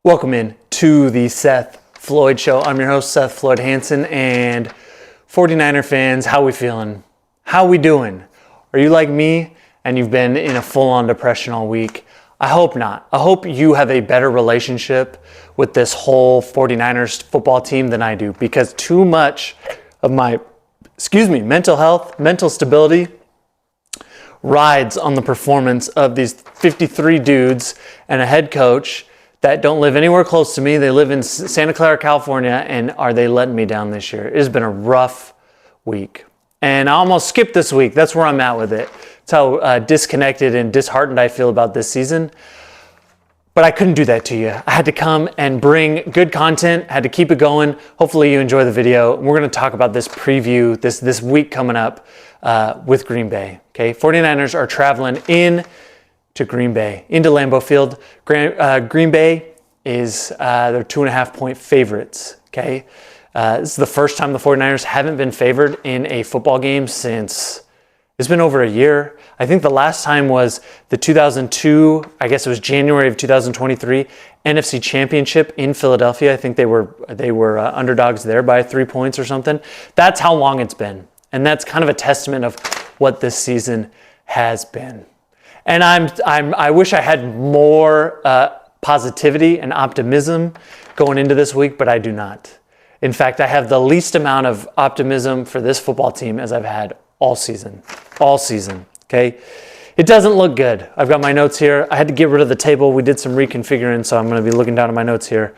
Welcome in to the Seth Floyd Show. I'm your host, Seth Floyd Hansen, and 49er fans, how we feeling? How we doing? Are you like me and you've been in a full-on depression all week? I hope not. I hope you have a better relationship with this whole 49ers football team than I do, because too much of my, mental health, mental stability rides on the performance of these 53 dudes and a head coach that don't live anywhere close to me. They live in Santa Clara, California, and are they letting me down this year? It has been a rough week. And I almost skipped this week. That's where I'm at with it. That's how disconnected and disheartened I feel about this season. But I couldn't do that to you. I had to come and bring good content, had to keep it going. Hopefully you enjoy the video. We're going to talk about this preview, this week coming up with Green Bay. Okay, 49ers are traveling in to Green Bay, into Lambeau Field. Green Bay is their 2.5-point favorites, okay? This is the first time the 49ers haven't been favored in a football game since, it's been over a year. I think the last time was the 2002, I guess it was January of 2023, NFC Championship in Philadelphia. I think they were underdogs there by 3 points or something. That's how long it's been. And that's kind of a testament of what this season has been. And I wish I had more positivity and optimism going into this week, but I do not. In fact, I have the least amount of optimism for this football team as I've had all season, okay? It doesn't look good. I've got my notes here. I had to get rid of the table. We did some reconfiguring, so I'm going to be looking down at my notes here.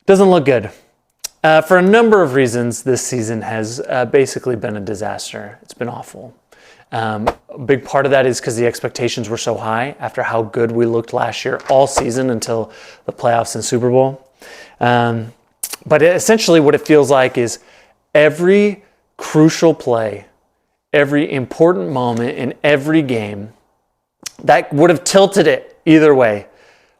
Doesn't look good. For a number of reasons, this season has basically been a disaster. It's been awful. A big part of that is because the expectations were so high after how good we looked last year all season until the playoffs and Super Bowl. But essentially what it feels like is every crucial play, every important moment in every game that would have tilted it either way,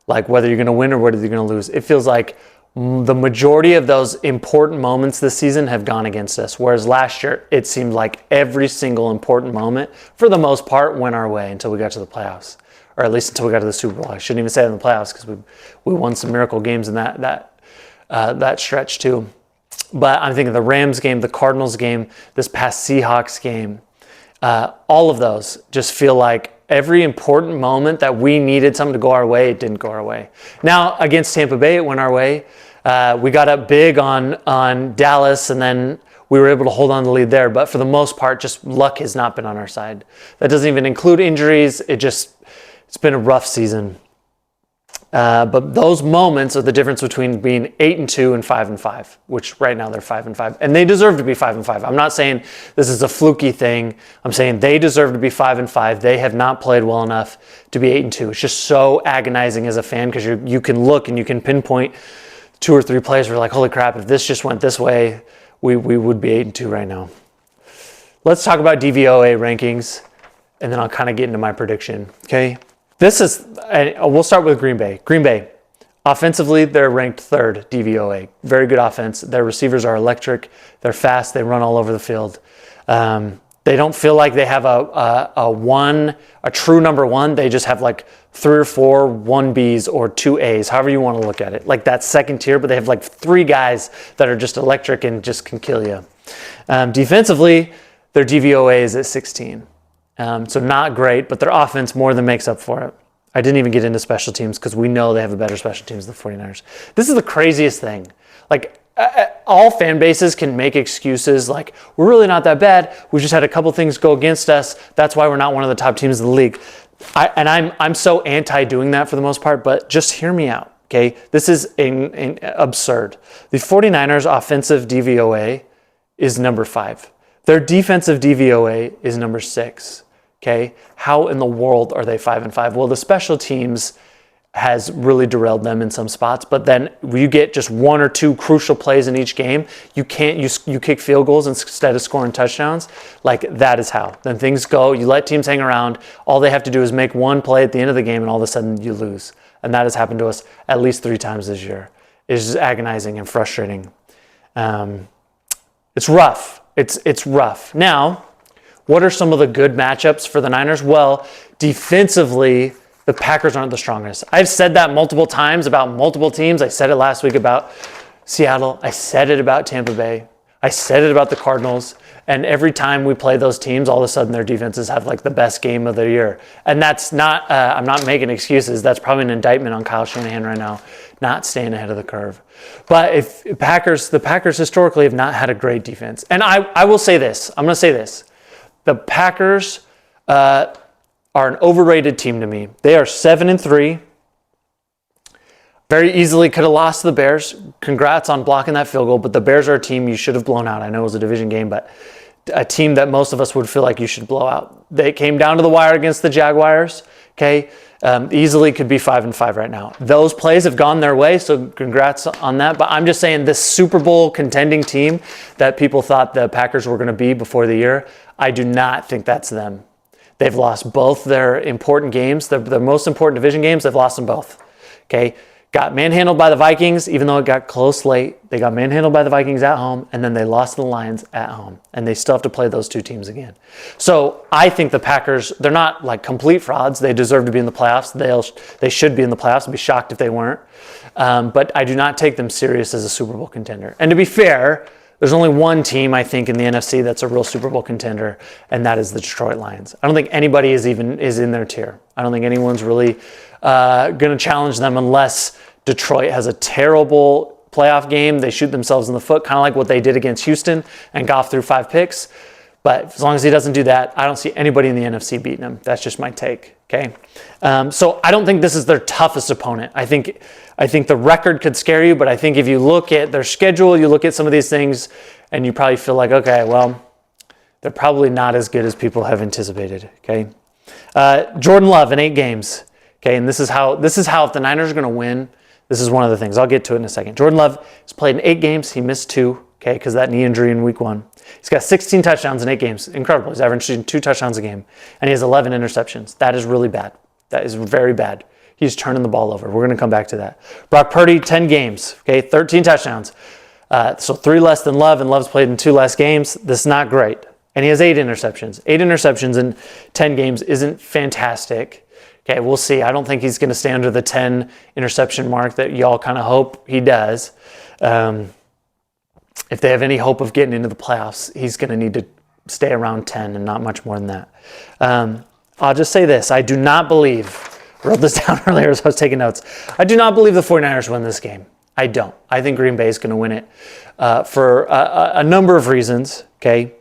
like whether you're going to win or whether you're going to lose. It feels like the majority of those important moments this season have gone against us, whereas last year it seemed like every single important moment, for the most part, went our way until we got to the playoffs, or at least until we got to the Super Bowl. I shouldn't even say in the playoffs because we won some miracle games in that stretch too. But I'm thinking the Rams game, the Cardinals game, this past Seahawks game, all of those just feel like every important moment that we needed something to go our way, it didn't go our way. Now, against Tampa Bay, it went our way. We got up big on Dallas, and then we were able to hold on to the lead there. But for the most part, just luck has not been on our side. That doesn't even include injuries. It's been a rough season. But those moments are the difference between being 8-2 and 5-5, which right now they're 5-5, and they deserve to be 5-5. I'm not saying this is a fluky thing. I'm saying they deserve to be 5-5. They have not played well enough to be 8-2. It's just so agonizing as a fan because you can look and you can pinpoint 2 or 3 plays where you're like, holy crap, if this just went this way, we would be 8-2 right now. Let's talk about DVOA rankings, and then I'll kind of get into my prediction, okay? We'll start with Green Bay. Green Bay, offensively, they're ranked 3rd DVOA. Very good offense. Their receivers are electric. They're fast. They run all over the field. They don't feel like they have a true number one. They just have like 3 or 4 1Bs or 2 As, however you want to look at it. Like that second tier, but they have like 3 guys that are just electric and just can kill you. Defensively, their DVOA is at 16. So not great, but their offense more than makes up for it. I didn't even get into special teams because we know they have a better special teams than the 49ers. This is the craziest thing. Like, all fan bases can make excuses like, we're really not that bad. We just had a couple things go against us. That's why we're not one of the top teams in the league. I'm so anti doing that for the most part, but just hear me out, okay? This is absurd. The 49ers offensive DVOA is number 5. Their defensive DVOA is number 6. Okay, how in the world are they 5-5? Well, the special teams has really derailed them in some spots, but then you get just 1 or 2 crucial plays in each game. You kick field goals instead of scoring touchdowns. Like, that is how. Then things go. You let teams hang around. All they have to do is make 1 play at the end of the game, and all of a sudden you lose. And that has happened to us at least 3 times this year. It's just agonizing and frustrating. It's rough. It's rough. Now, what are some of the good matchups for the Niners? Well, defensively, the Packers aren't the strongest. I've said that multiple times about multiple teams. I said it last week about Seattle. I said it about Tampa Bay. I said it about the Cardinals. And every time we play those teams, all of a sudden their defenses have like the best game of the year. And that's not, I'm not making excuses. That's probably an indictment on Kyle Shanahan right now, not staying ahead of the curve. But if the Packers historically have not had a great defense. And I will say this, I'm going to say this. The Packers are an overrated team to me. They are 7-3. Very easily could have lost to the Bears. Congrats on blocking that field goal, but the Bears are a team you should have blown out. I know it was a division game, but a team that most of us would feel like you should blow out. They came down to the wire against the Jaguars, okay? Easily could be 5-5 right now. Those plays have gone their way, so congrats on that. But I'm just saying this Super Bowl contending team that people thought the Packers were going to be before the year, I do not think that's them. They've lost both their important games, their most important division games. They've lost them both, okay? Got manhandled by the Vikings, even though it got close late. They got manhandled by the Vikings at home, and then they lost to the Lions at home. And they still have to play those two teams again. So I think the Packers, they're not like complete frauds. They deserve to be in the playoffs. They should be in the playoffs. I'd be shocked if they weren't. But I do not take them serious as a Super Bowl contender. And to be fair, there's only one team, I think, in the NFC that's a real Super Bowl contender, and that is the Detroit Lions. I don't think anybody is in their tier. I don't think anyone's really going to challenge them unless Detroit has a terrible playoff game. They shoot themselves in the foot, kind of like what they did against Houston, and Goff threw 5 picks. But as long as he doesn't do that, I don't see anybody in the NFC beating him. That's just my take, okay? So I don't think this is their toughest opponent. I think the record could scare you, but I think if you look at their schedule, you look at some of these things, and you probably feel like, okay, well, they're probably not as good as people have anticipated, okay? Jordan Love in 8 games, okay? And this is how if the Niners are going to win, this is one of the things. I'll get to it in a second. Jordan Love has played in 8 games. He missed 2, okay, because of that knee injury in week 1. He's got 16 touchdowns in 8 games. Incredible. He's averaging 2 touchdowns a game. And he has 11 interceptions. That is really bad. That is very bad. He's turning the ball over. We're going to come back to that. Brock Purdy, 10 games, okay, 13 touchdowns. So 3 less than Love, and Love's played in 2 less games. This is not great. And he has 8 interceptions. 8 interceptions in 10 games isn't fantastic. Okay, we'll see. I don't think he's going to stay under the 10 interception mark that y'all kind of hope he does. If they have any hope of getting into the playoffs, he's going to need to stay around 10 and not much more than that. I'll just say this. I do not believe, I wrote this down earlier as I was taking notes. I do not believe the 49ers win this game. I don't. I think Green Bay is going to win it for a number of reasons, okay?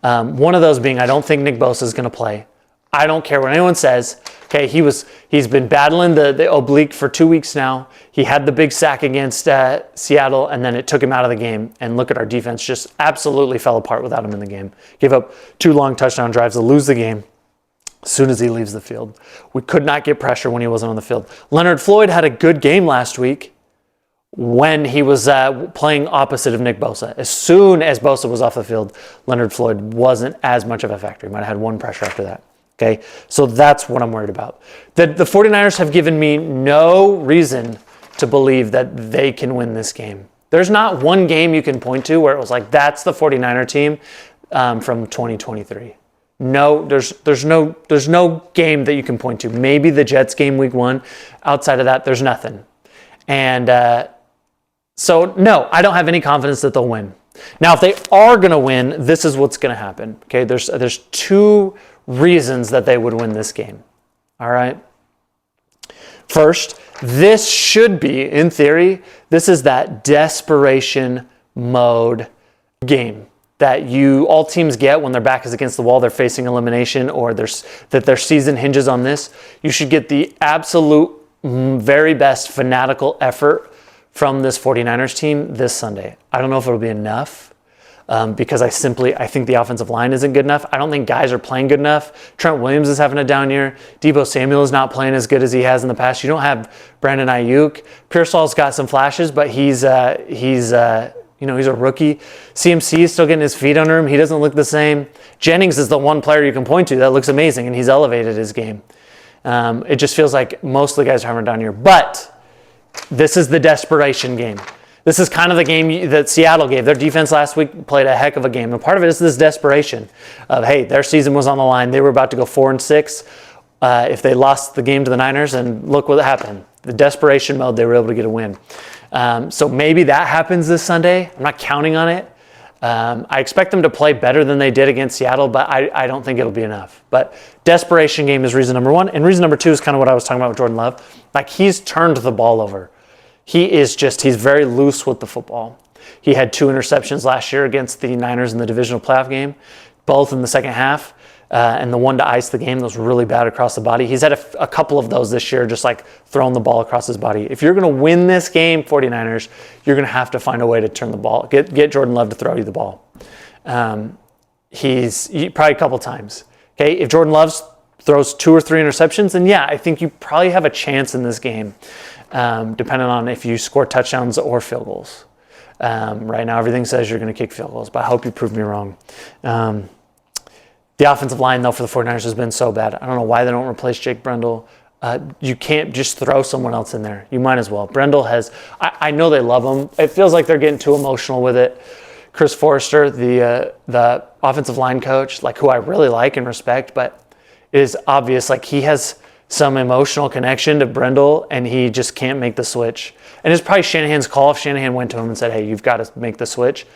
One of those being I don't think Nick Bosa is going to play. I don't care what anyone says. Okay, he's been battling the oblique for 2 weeks now. He had the big sack against Seattle, and then it took him out of the game. And look at our defense, just absolutely fell apart without him in the game. Gave up 2 long touchdown drives to lose the game as soon as he leaves the field. We could not get pressure when he wasn't on the field. Leonard Floyd had a good game last week when he was playing opposite of Nick Bosa. As soon as Bosa was off the field, Leonard Floyd wasn't as much of a factor. He might have had 1 pressure after that. Okay, so that's what I'm worried about. The 49ers have given me no reason to believe that they can win this game. There's not one game you can point to where it was like, that's the 49er team from 2023. No, there's no game that you can point to. Maybe the Jets game week 1. Outside of that, there's nothing. And so, no, I don't have any confidence that they'll win. Now, if they are going to win, this is what's going to happen. Okay, there's 2 reasons that they would win this game. All right. First, this should be, in theory, this is that desperation mode game that all teams get when their back is against the wall, they're facing elimination, or that their season hinges on this. You should get the absolute very best fanatical effort from this 49ers team this Sunday. I don't know if it'll be enough. Because I think the offensive line isn't good enough. I don't think guys are playing good enough. Trent Williams is having a down year. Deebo Samuel is not playing as good as he has in the past. You don't have Brandon Ayuk. Pearsall's got some flashes, but he's a rookie. CMC is still getting his feet under him. He doesn't look the same. Jennings is the one player you can point to that looks amazing, and he's elevated his game. It just feels like most of the guys are having a down year. But this is the desperation game. This is kind of the game that Seattle gave. Their defense last week played a heck of a game. And part of it is this desperation of, hey, their season was on the line. They were about to go 4-6. if they lost the game to the Niners, and look what happened. The desperation mode, they were able to get a win. So maybe that happens this Sunday. I'm not counting on it. I expect them to play better than they did against Seattle, but I don't think it'll be enough. But desperation game is reason number one. And reason number two is kind of what I was talking about with Jordan Love. Like, he's turned the ball over. He's very loose with the football. He had 2 interceptions last year against the Niners in the divisional playoff game, both in the second half. And the one to ice the game that was really bad across the body. He's had a couple of those this year, just like throwing the ball across his body. If you're going to win this game, 49ers, you're going to have to find a way to turn the ball. Get Jordan Love to throw you the ball. He's probably a couple times. Okay, if Jordan Love throws 2 or 3 interceptions, then yeah, I think you probably have a chance in this game, depending on if you score touchdowns or field goals. Right now, everything says you're going to kick field goals, but I hope you prove me wrong. The offensive line, though, for the 49ers has been so bad. I don't know why they don't replace Jake Brendel. You can't just throw someone else in there. You might as well. Brendel has, I know they love him. It feels like they're getting too emotional with it. Chris Forrester, the offensive line coach, like, who I really like and respect, but it is obvious, like, he has some emotional connection to Brendel, and he just can't make the switch. And it's probably Shanahan's call if Shanahan went to him and said, hey, you've got to make the switch.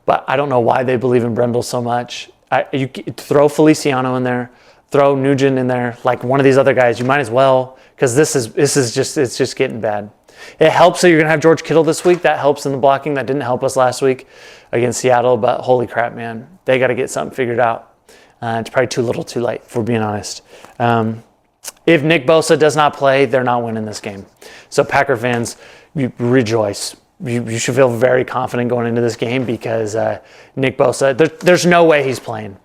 But I don't know why they believe in Brendel so much. You throw Feliciano in there, throw Nugent in there, like one of these other guys. You might as well, because this is just getting bad. It helps that you're gonna have George Kittle this week. That helps in the blocking. That didn't help us last week against Seattle. But holy crap, man, they got to get something figured out. It's probably too little, too late, if we're being honest. If Nick Bosa does not play, they're not winning this game. So Packer fans, you rejoice. You should feel very confident going into this game because Nick Bosa, there's no way he's playing.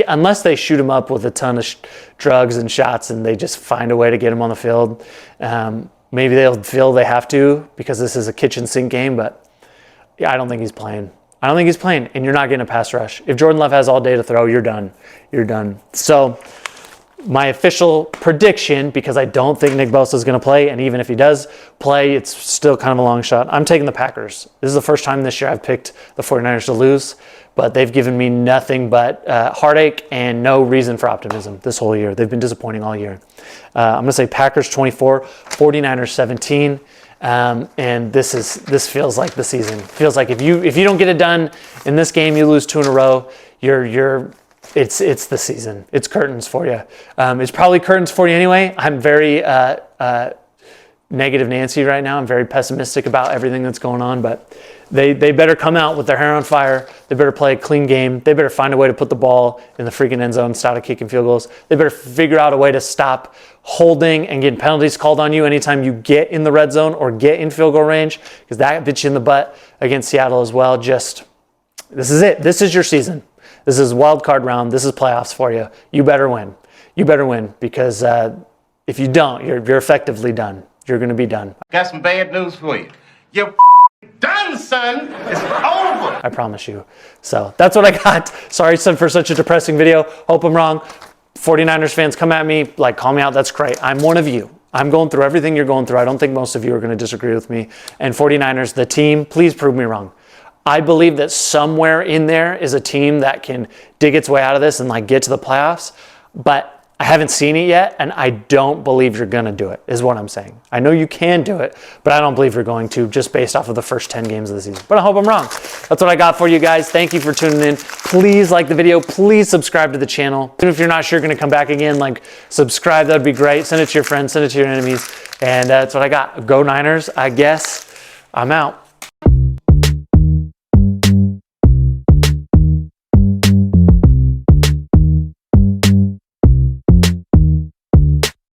Unless they shoot him up with a ton of drugs and shots and they just find a way to get him on the field. Maybe they'll feel they have to because this is a kitchen sink game, but yeah, I don't think he's playing. I don't think he's playing, and you're not getting a pass rush. If Jordan Love has all day to throw, you're done. You're done. So my official prediction, because I don't think Nick Bosa is going to play, and even if he does play, it's still kind of a long shot. I'm taking the Packers. This is the first time this year I've picked the 49ers to lose, but they've given me nothing but heartache and no reason for optimism this whole year. They've been disappointing all year. I'm going to say Packers 24, 49ers 17. And this feels like the season. Feels like if you don't get it done in this game, you lose 2 in a row. It's the season. It's curtains for you. It's probably curtains for you anyway. I'm very negative Nancy right now. I'm very pessimistic about everything that's going on, but they better come out with their hair on fire. They better play a clean game. They better find a way to put the ball in the freaking end zone, stop kicking field goals. They better figure out a way to stop holding and getting penalties called on you anytime you get in the red zone or get in field goal range, because that bit you in the butt against Seattle as well. This is it. This is your season. This is wild card round. This is playoffs for you. You better win. You better win, because if you don't, you're effectively done. You're going to be done. Got some bad news for you. You're done, son. It's over. I promise you. So that's what I got. Sorry for such a depressing video. Hope I'm wrong. 49ers fans, come at me, like, call me out. That's great. I'm one of you. I'm going through everything you're going through. I don't think most of you are going to disagree with me. And 49ers, the team, please prove me wrong. I believe that somewhere in there is a team that can dig its way out of this and, like, get to the playoffs. But I haven't seen it yet, and I don't believe you're going to do it, is what I'm saying. I know you can do it, but I don't believe you're going to, just based off of the first 10 games of the season. But I hope I'm wrong. That's what I got for you guys. Thank you for tuning in. Please like the video. Please subscribe to the channel. Even if you're not sure you're going to come back again, like, subscribe. That would be great. Send it to your friends. Send it to your enemies. And that's what I got. Go Niners, I guess. I'm out.